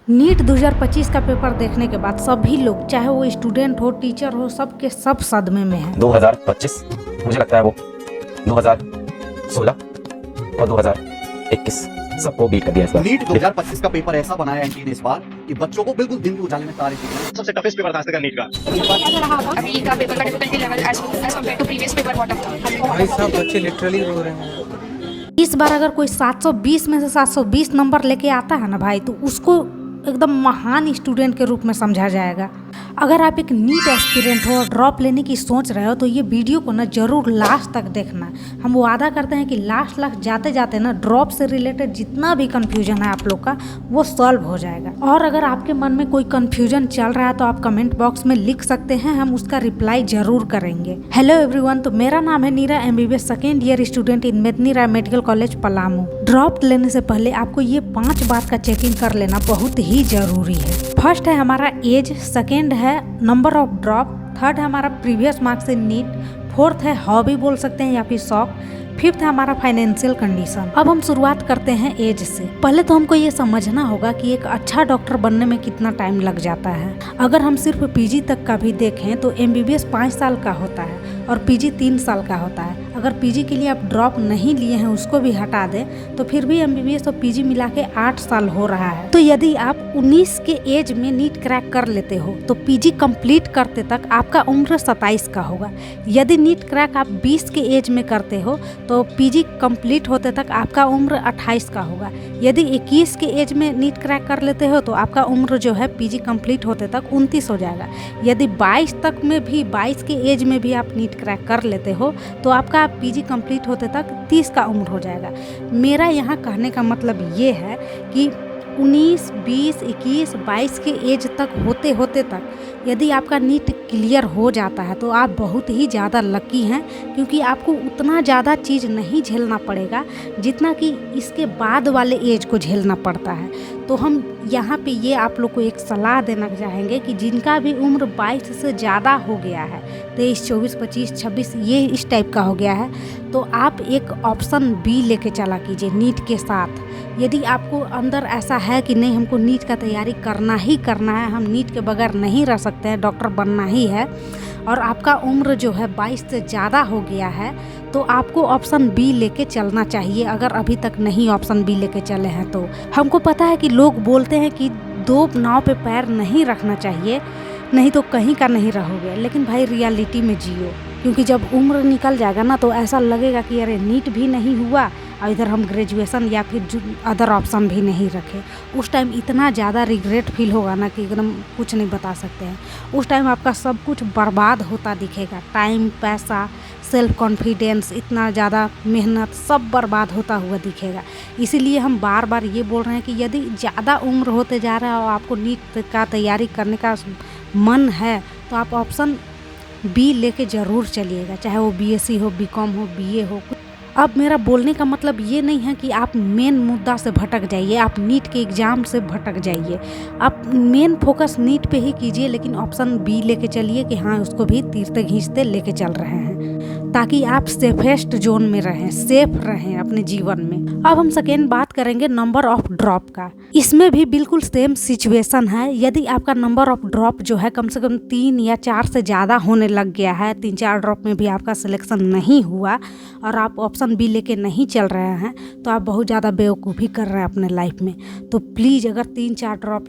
NEET 2025 का paper देखने के बाद सभी लोग, चाहे वो स्टूडेंट हो, टीचर हो, सब के सब सदमे में हैं। 2025 मुझे लगता है वो 2016 और 2021 सबको बीट कर दिया इस बार। नीट 2025 का पेपर ऐसा बनाया एनटीए ने इस बार कि बच्चों को बिल्कुल दिन के उजाले में तारे दिखे। सबसे टफेस्ट पेपर था आज तक का नीट का। अभी का पेपर का difficulty level as compare to previous paper bottom था। भाई साहब बच्चे लिटरली रो रहे हैं। इस बार अगर कोई 720 में से 720 नंबर लेके आता है ना भाई, तो उसको एकदम महान स्टूडेंट के रूप में समझा जाएगा। अगर आप एक नीट एस्पिरेंट हो और ड्रॉप लेने की सोच रहे हो तो ये वीडियो को ना जरूर लास्ट तक देखना। हम वादा करते हैं कि लास्ट जाते जाते ना ड्रॉप से रिलेटेड जितना भी कन्फ्यूजन है आप लोग का वो सॉल्व हो जाएगा। और अगर आपके मन में कोई कन्फ्यूजन चल रहा है तो आप कमेंट बॉक्स में लिख सकते हैं, हम उसका रिप्लाई जरूर करेंगे। हेलो एवरीवन, तो मेरा नाम है नीरा, MBBS second year student in Medini Rai medical college Palamu. Drop लेने से पहले आपको ये 5 बात का चेकिंग कर लेना बहुत ही जरूरी है। फर्स्ट है हमारा एज, सेकेंड है नंबर ऑफ ड्रॉप, थर्ड है हमारा previous marks in NEET, fourth है हॉबी बोल सकते हैं या फिर शौक, फिफ्थ है हमारा फाइनेंशियल कंडीशन। अब हम शुरुआत करते हैं एज से। पहले तो हमको ये समझना होगा कि एक अच्छा डॉक्टर बनने में कितना टाइम लग जाता है। अगर हम सिर्फ PG तक का भी देखें तो MBBS 5 साल का होता है और PG 3 साल का होता है। अगर PG के लिए आप ड्रॉप नहीं लिए हैं, उसको भी हटा दें, तो फिर भी MBBS और PG मिला के 8 साल हो रहा है। तो यदि आप 19 के एज में नीट क्रैक कर लेते हो तो PG कंप्लीट करते तक आपका उम्र 27 का होगा। यदि नीट क्रैक आप 20 के एज में करते हो तो PG कंप्लीट होते तक आपका उम्र 28 का होगा। यदि 21 के एज में नीट क्रैक कर लेते हो तो आपका उम्र जो है PG कंप्लीट होते तक 29 हो जाएगा। यदि 22 तक में भी 22 के एज में भी आप नीट क्रैक कर लेते हो तो आपका PG कंप्लीट होते तक 30 का उम्र हो जाएगा। मेरा यहाँ कहने का मतलब ये है कि 19, 20, 21, 22 के एज तक होते होते तक यदि आपका नीट क्लियर हो जाता है तो आप बहुत ही ज़्यादा लकी हैं, क्योंकि आपको उतना ज़्यादा चीज़ नहीं झेलना पड़ेगा जितना कि इसके बाद वाले एज को झेलना पड़ता है। तो हम यहाँ पे ये आप लोग को एक सलाह देना चाहेंगे कि जिनका भी उम्र 22 से ज़्यादा हो गया है, 23, 24, 25, 26 ये इस टाइप का हो गया है, तो आप एक ऑप्शन B लेके चला कीजिए नीट के साथ। यदि आपको अंदर ऐसा है कि नहीं, हमको नीट का तैयारी करना ही करना है, हम नीट के बगैर नहीं रह सकते हैं, डॉक्टर बनना ही है, और आपका उम्र जो है 22 से ज़्यादा हो गया है, तो आपको ऑप्शन B लेके चलना चाहिए। अगर अभी तक नहीं ऑप्शन B लेके चले हैं तो हमको पता है कि लोग बोलते हैं कि 2 नाव पे पैर नहीं रखना चाहिए, नहीं तो कहीं का नहीं रहोगे। लेकिन भाई रियलिटी में जियो, क्योंकि जब उम्र निकल जाएगा ना तो ऐसा लगेगा कि अरे नीट भी नहीं हुआ और इधर हम ग्रेजुएशन या फिर अदर ऑप्शन भी नहीं रखे। उस टाइम इतना ज़्यादा रिग्रेट फील होगा ना कि एकदम कुछ नहीं बता सकते हैं। उस टाइम आपका सब कुछ बर्बाद होता दिखेगा, टाइम, पैसा, सेल्फ कॉन्फिडेंस, इतना ज़्यादा मेहनत, सब बर्बाद होता हुआ दिखेगा। इसीलिए हम बार बार ये बोल रहे हैं कि यदि ज़्यादा उम्र होते जा रहा है और आपको नीट का तैयारी करने का मन है तो आप ऑप्शन B लेके ज़रूर चलिएगा, चाहे वो BSc हो, BCom हो, BA हो। अब मेरा बोलने का मतलब ये नहीं है कि आप मेन मुद्दा से भटक जाइए, आप नीट के एग्ज़ाम से भटक जाइए। आप मेन फोकस नीट पे ही कीजिए, लेकिन ऑप्शन B लेके चलिए कि हाँ उसको भी तीरते घींचते लेके चल रहे हैं, ताकि आप सेफेस्ट जोन में रहें, सेफ रहें अपने जीवन में। अब हम सेकेंड बात करेंगे नंबर ऑफ ड्रॉप का। इसमें भी बिल्कुल सेम सिचुएशन है। यदि आपका नंबर ऑफ ड्रॉप जो है कम से कम 3 या 4 से ज़्यादा होने लग गया है, 3-4 ड्रॉप में भी आपका सिलेक्शन नहीं हुआ और आप ऑप्शन B लेके नहीं चल रहे हैं, तो आप बहुत ज़्यादा बेवकूफ़ी कर रहे हैं अपने लाइफ में। तो प्लीज़, अगर 3-4 ड्रॉप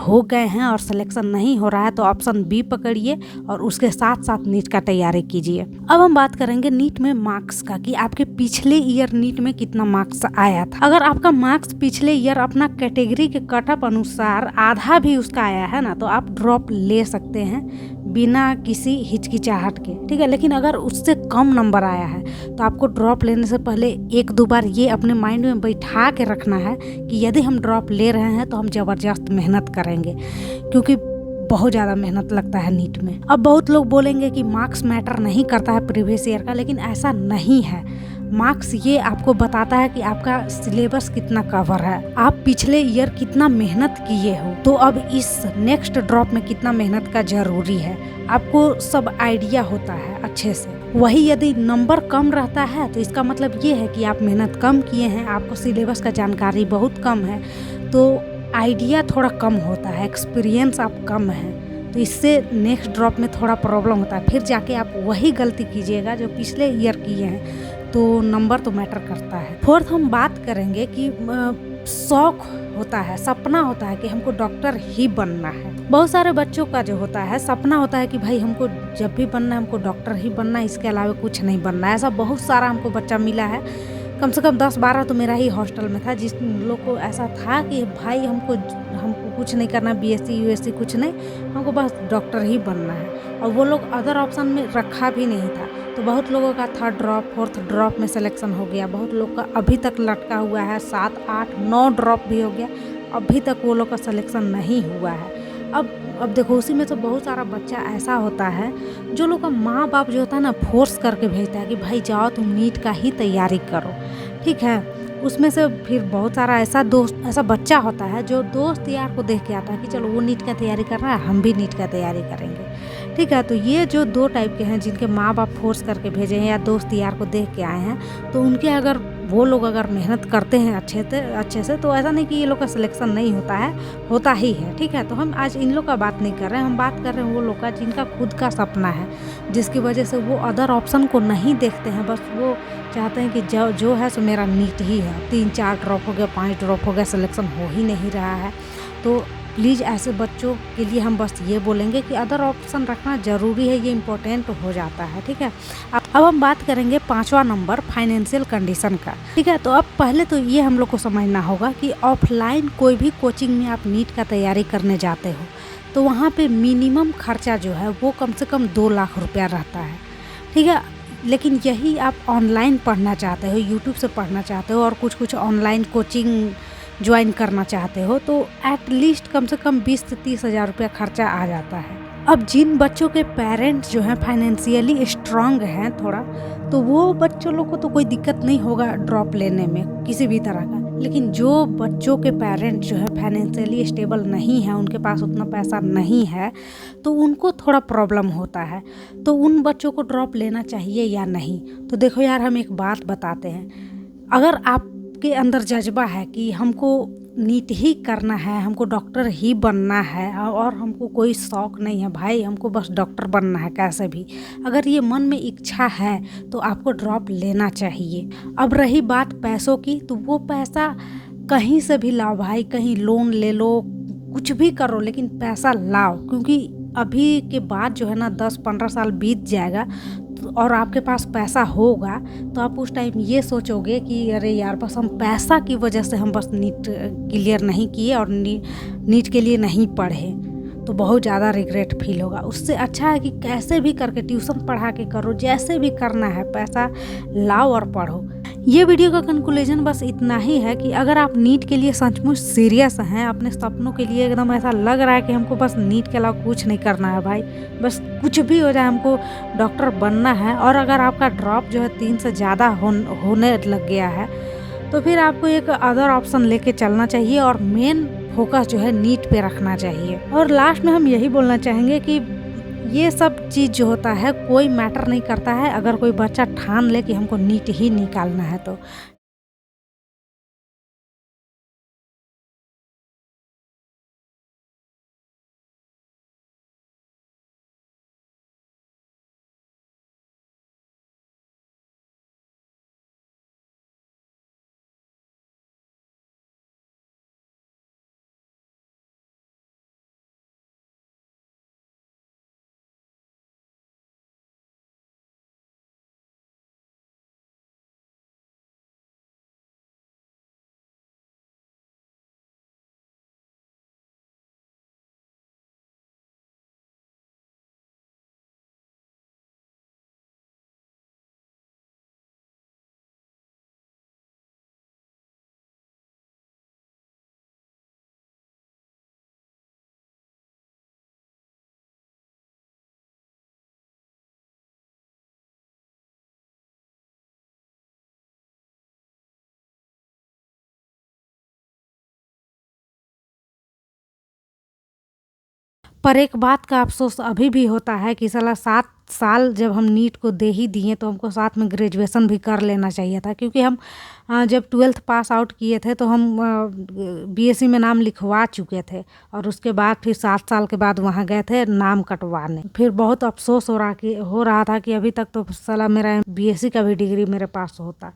हो गए हैं और सिलेक्शन नहीं हो रहा है तो ऑप्शन B पकड़िए और उसके साथ साथ नीट का तैयारी कीजिए। अब हम बात करेंगे नीट में मार्क्स का, कि आपके पिछले ईयर नीट में कितना मार्क्स आया था। अगर आपका मार्क्स पिछले ईयर अपना कैटेगरी के कटअप अनुसार आधा भी उसका आया है ना, तो आप ड्रॉप ले सकते हैं बिना किसी हिचकिचाहट के, ठीक है। लेकिन अगर उससे कम नंबर आया है तो आपको ड्रॉप लेने से पहले 1-2 बार ये अपने माइंड में बैठा के रखना है कि यदि हम ड्रॉप ले रहे हैं तो हम ज़बरदस्त मेहनत करेंगे, क्योंकि बहुत ज़्यादा मेहनत लगता है नीट में। अब बहुत लोग बोलेंगे कि मार्क्स मैटर नहीं करता है प्रीवियस ईयर का, लेकिन ऐसा नहीं है। मार्क्स ये आपको बताता है कि आपका सिलेबस कितना कवर है, आप पिछले ईयर कितना मेहनत किए हो, तो अब इस नेक्स्ट ड्रॉप में कितना मेहनत का ज़रूरी है, आपको सब आइडिया होता है अच्छे से। वही यदि नंबर कम रहता है तो इसका मतलब ये है कि आप मेहनत कम किए हैं, आपको सिलेबस का जानकारी बहुत कम है, तो आइडिया थोड़ा कम होता है, एक्सपीरियंस आप कम है, तो इससे नेक्स्ट ड्रॉप में थोड़ा प्रॉब्लम होता है। फिर जाके आप वही गलती कीजिएगा जो पिछले ईयर किए हैं, तो नंबर तो मैटर करता है। फोर्थ हम बात करेंगे कि शौक होता है, सपना होता है कि हमको डॉक्टर ही बनना है। बहुत सारे बच्चों का जो होता है सपना होता है कि भाई हमको जब भी बनना है हमको डॉक्टर ही बनना है, इसके अलावा कुछ नहीं बनना है। ऐसा बहुत सारा हमको बच्चा मिला है, कम से कम 10-12 तो मेरा ही हॉस्टल में था, जिस लोग को ऐसा था कि भाई हमको कुछ नहीं करना, बीएससी यूएससी कुछ नहीं, हमको बस डॉक्टर ही बनना है। और वो लोग अदर ऑप्शन में रखा भी नहीं था। तो बहुत लोगों का 3rd ड्रॉप 4th ड्रॉप में सिलेक्शन हो गया, बहुत लोग का अभी तक लटका हुआ है, 7, 8, 9 ड्रॉप भी हो गया, अभी तक वो लोग का सिलेक्शन नहीं हुआ है। अब देखो उसी में तो बहुत सारा बच्चा ऐसा होता है जो लोग का माँ बाप जो होता है ना फोर्स करके भेजता है कि भाई जाओ तुम नीट का ही तैयारी करो, ठीक है। उसमें से फिर बहुत सारा ऐसा बच्चा होता है जो दोस्त यार को देख के आता है कि चलो वो नीट का तैयारी कर रहा है, हम भी नीट का तैयारी करेंगे, ठीक है। तो ये जो 2 टाइप के हैं जिनके माँ बाप फोर्स करके भेजे हैं या दोस्त यार को देख के आए हैं, तो उनके अगर वो लोग अगर मेहनत करते हैं अच्छे से तो ऐसा नहीं कि ये लोग का सिलेक्शन नहीं होता है, होता ही है, ठीक है। तो हम आज इन लोग का बात नहीं कर रहे हैं, हम बात कर रहे हैं वो लोग का जिनका खुद का सपना है, जिसकी वजह से वो अदर ऑप्शन को नहीं देखते हैं, बस वो चाहते हैं कि जो है सो मेरा नीट ही है। 3-4 ड्रॉप हो गया, 5 ड्रॉप हो गया, सिलेक्शन हो ही नहीं रहा है। तो प्लीज़ ऐसे बच्चों के लिए हम बस ये बोलेंगे कि अदर ऑप्शन रखना ज़रूरी है, ये इम्पोर्टेंट हो जाता है, ठीक है। अब हम बात करेंगे 5वां नंबर फाइनेंशियल कंडीशन का, ठीक है। तो अब पहले तो ये हम लोग को समझना होगा कि ऑफलाइन कोई भी कोचिंग में आप नीट का तैयारी करने जाते हो तो वहाँ पे मिनिमम खर्चा जो है वो कम से कम 2 लाख रुपया रहता है, ठीक है। लेकिन यही आप ऑनलाइन पढ़ना चाहते हो, यूट्यूब से पढ़ना चाहते हो और कुछ ऑनलाइन कोचिंग ज्वाइन करना चाहते हो तो एट लीस्ट कम से कम 20 से 30 हज़ार रुपया खर्चा आ जाता है। अब जिन बच्चों के पेरेंट्स जो हैं फाइनेंशियली स्ट्रांग हैं थोड़ा, तो वो बच्चों लोग को तो कोई दिक्कत नहीं होगा ड्रॉप लेने में किसी भी तरह का। लेकिन जो बच्चों के पेरेंट्स जो है फाइनेंशियली स्टेबल नहीं है, उनके पास उतना पैसा नहीं है, तो उनको थोड़ा प्रॉब्लम होता है। तो उन बच्चों को ड्रॉप लेना चाहिए या नहीं? तो देखो यार, हम एक बात बताते हैं, अगर आपके अंदर जज्बा है कि हमको नीट ही करना है, हमको डॉक्टर ही बनना है और हमको कोई शौक नहीं है भाई, हमको बस डॉक्टर बनना है कैसे भी, अगर ये मन में इच्छा है तो आपको ड्रॉप लेना चाहिए। अब रही बात पैसों की, तो वो पैसा कहीं से भी लाओ भाई, कहीं लोन ले लो, कुछ भी करो, लेकिन पैसा लाओ, क्योंकि अभी के बाद जो है ना 10-15 साल बीत जाएगा और आपके पास पैसा होगा तो आप उस टाइम ये सोचोगे कि अरे यार, बस हम पैसा की वजह से हम बस नीट क्लियर नहीं किए और नीट के लिए नहीं पढ़े, तो बहुत ज़्यादा रिग्रेट फील होगा। उससे अच्छा है कि कैसे भी करके ट्यूशन पढ़ा के करो, जैसे भी करना है, पैसा लाओ और पढ़ो। ये वीडियो का कंक्लूजन बस इतना ही है कि अगर आप नीट के लिए सचमुच सीरियस हैं, अपने सपनों के लिए एकदम ऐसा लग रहा है कि हमको बस नीट के अलावा कुछ नहीं करना है भाई, बस कुछ भी हो जाए हमको डॉक्टर बनना है, और अगर आपका ड्रॉप जो है 3 से ज़्यादा होने लग गया है, तो फिर आपको एक अदर ऑप्शन लेके चलना चाहिए और मेन फोकस जो है नीट पे रखना चाहिए। और लास्ट में हम यही बोलना चाहेंगे कि ये सब चीज़ जो होता है कोई मैटर नहीं करता है, अगर कोई बच्चा ठान ले कि हमको नीट ही निकालना है तो। पर एक बात का अफसोस अभी भी होता है कि साला 7 साल जब हम नीट को दे ही दिए तो हमको साथ में ग्रेजुएशन भी कर लेना चाहिए था, क्योंकि हम जब 12th पास आउट किए थे तो हम बीएससी में नाम लिखवा चुके थे और उसके बाद फिर 7 साल के बाद वहाँ गए थे नाम कटवाने। फिर बहुत अफसोस हो रहा था कि अभी तक तो साला मेरा बीएससी का भी डिग्री मेरे पास होता।